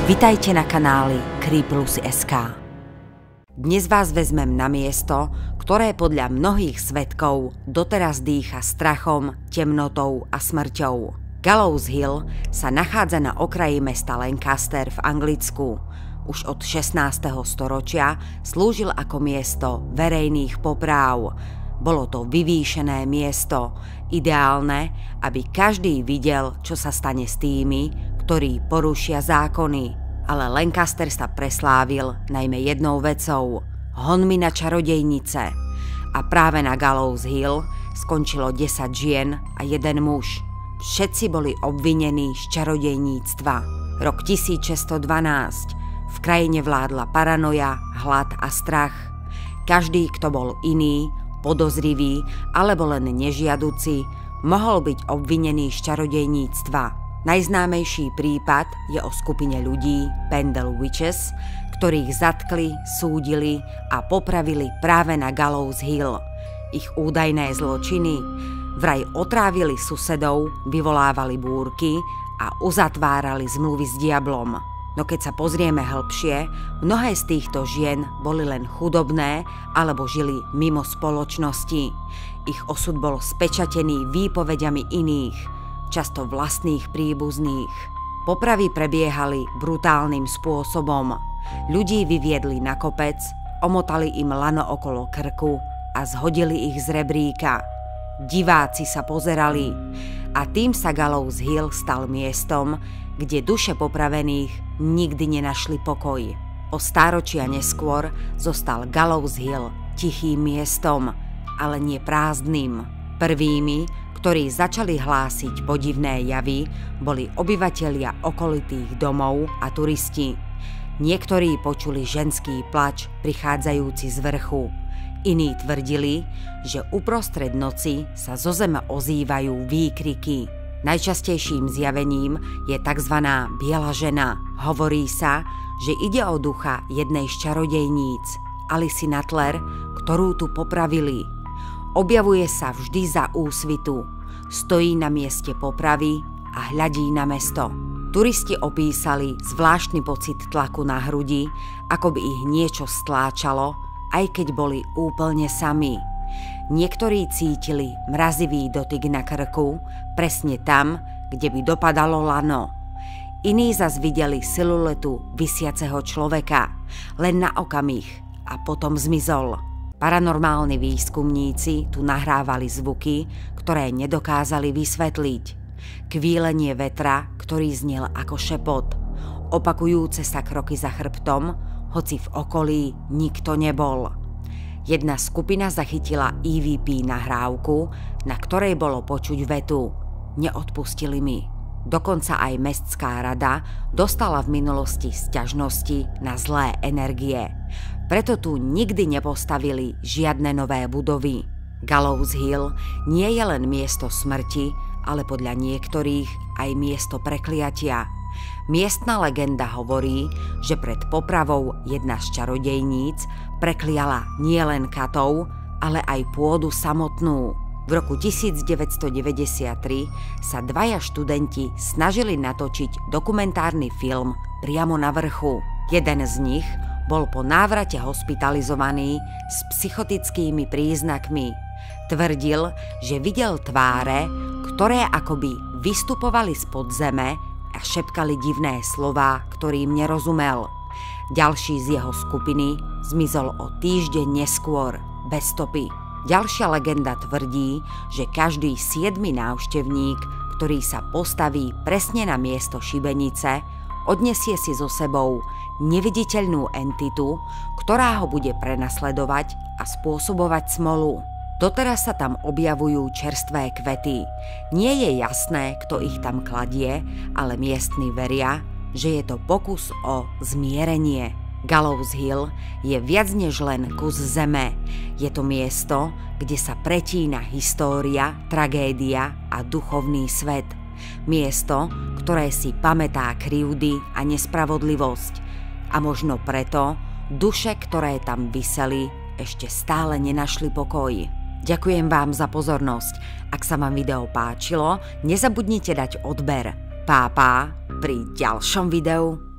Vitajte na kanáli Creeplusy.sk. Dnes vás vezmem na miesto, ktoré podľa mnohých svedkov doteraz dýcha strachom, temnotou a smrťou. Gallows Hill sa nachádza na okraji mesta Lancaster v Anglicku. Už od 16. storočia slúžil ako miesto verejných popráv. Bolo to vyvýšené miesto, ideálne, aby každý videl, čo sa stane s tými, ktorí porušia zákony. Ale Lancaster sa preslávil najmä jednou vecou – honmi na čarodejnice. A práve na Gallows Hill skončilo 10 žien a 1 muž. Všetci boli obvinení z čarodejníctva. Rok 1612. V krajine vládla paranoja, hlad a strach. Každý, kto bol iný, podozrivý alebo len nežiaduci, mohol byť obvinený z čarodejníctva. Najznámejší prípad je o skupine ľudí Pendle Witches, ktorých zatkli, súdili a popravili práve na Gallows Hill. Ich údajné zločiny vraj otrávili susedov, vyvolávali búrky a uzatvárali zmluvy s diablom. No keď sa pozrieme hĺbšie, mnohé z týchto žien boli len chudobné alebo žili mimo spoločnosti. Ich osud bol spečatený výpoveďami iných, často vlastných príbuzných. Popravy prebiehali brutálnym spôsobom. Ľudí vyviedli na kopec, omotali im lano okolo krku a zhodili ich z rebríka. Diváci sa pozerali a tým sa Gallows Hill stal miestom, kde duše popravených nikdy nenašli pokoj. O stáročia neskôr zostal Gallows Hill tichým miestom, ale nie prázdnym. Prvými, ktorí začali hlásiť podivné javy, boli obyvatelia okolitých domov a turisti. Niektorí počuli ženský plač prichádzajúci z vrchu. Iní tvrdili, že uprostred noci sa zo zeme ozývajú výkriky. Najčastejším zjavením je tzv. Biela žena. Hovorí sa, že ide o ducha jednej z čarodejníc, Alice Nuttler, ktorú tu popravili. Objavuje sa vždy za úsvitu, stojí na mieste popravy a hľadí na mesto. Turisti opísali zvláštny pocit tlaku na hrudi, ako by ich niečo stláčalo, aj keď boli úplne sami. Niektorí cítili mrazivý dotyk na krku, presne tam, kde by dopadalo lano. Iní zas videli siluetu visiaceho človeka, len na okamih a potom zmizol. Paranormálni výskumníci tu nahrávali zvuky, ktoré nedokázali vysvetliť. Kvílenie vetra, ktorý znel ako šepot. Opakujúce sa kroky za chrbtom, hoci v okolí nikto nebol. Jedna skupina zachytila EVP nahrávku, na ktorej bolo počuť vetu: neodpustili mi. Dokonca aj mestská rada dostala v minulosti sťažnosti na zlé energie. Preto tu nikdy nepostavili žiadne nové budovy. Gallows Hill nie je len miesto smrti, ale podľa niektorých aj miesto prekliatia. Miestna legenda hovorí, že pred popravou jedna z čarodejníc prekliala nielen katov, ale aj pôdu samotnú. V roku 1993 sa 2 študenti snažili natočiť dokumentárny film priamo na vrchu. Jeden z nich bol po návrate hospitalizovaný s psychotickými príznakmi. Tvrdil, že videl tváre, ktoré akoby vystupovali spod zeme a šepkali divné slová, ktorým nerozumel. Ďalší z jeho skupiny zmizol o týždeň neskôr, bez stopy. Ďalšia legenda tvrdí, že každý 7. návštevník, ktorý sa postaví presne na miesto šibenice, odnesie si so sebou neviditeľnú entitu, ktorá ho bude prenasledovať a spôsobovať smolu. Doteraz sa tam objavujú čerstvé kvety. Nie je jasné, kto ich tam kladie, ale miestni veria, že je to pokus o zmierenie. Gallows Hill je viac než len kus zeme. Je to miesto, kde sa pretína história, tragédia a duchovný svet. Miesto, ktoré si pamätá krivdy a nespravodlivosť. A možno preto duše, ktoré tam viseli, ešte stále nenašli pokoj. Ďakujem vám za pozornosť. Ak sa vám video páčilo, nezabudnite dať odber. Pá pri ďalšom videu.